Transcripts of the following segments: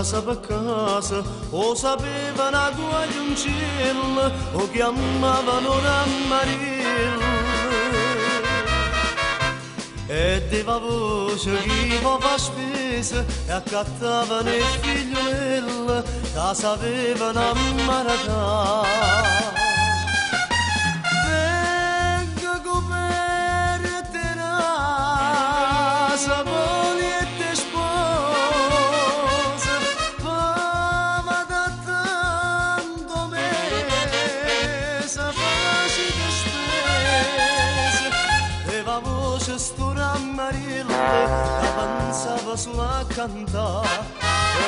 casa per casa, o sapevano a guaglioncillo, o chiamavano Rammaril. E deva voce chi fa spesa e accattavano il figliolello che sapevano ammaratare. Venga coperte rasa, poliette sposa, fama da tanto mese, facile spese. Deva voce Rammarilla che avanzava solo a cantare,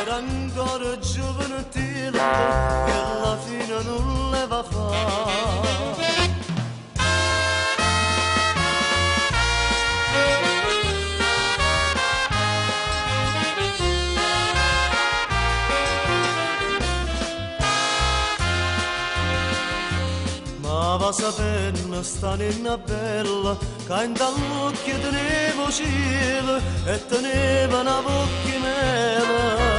era ancora giovane e alla fine non le va a fare. Ma va sapendo sta nonna bella che in dall'occhio tenevo cielo e teneva una bocca mela.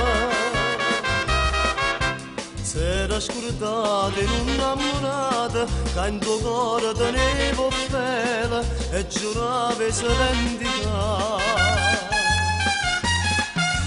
S'era scordata in un'ammonata che in tuo cuore tenevo fela e giurava di se vendicare.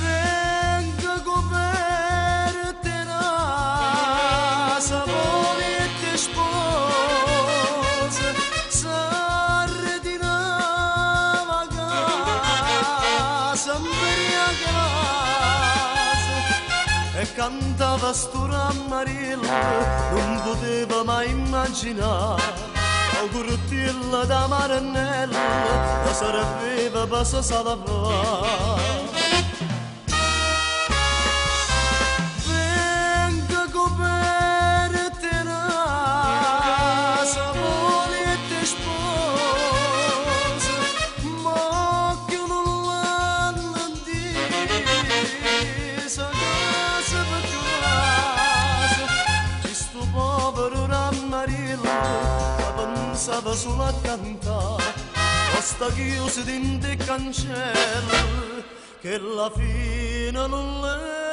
Venga coperte rasa, poliette spose, s'arretinava casa, imbriacata, e cantava sto Rammarilla, non poteva mai immaginare la curtilla da Maranella, la sarebbe passa salvare. Venga coperte rasa, poliette spose, ma che non l'hanno disa casa per casa. Di sto povero Rammarilla che pensava solo a cantare, o sta chiuso dentro il cancello che la fine non le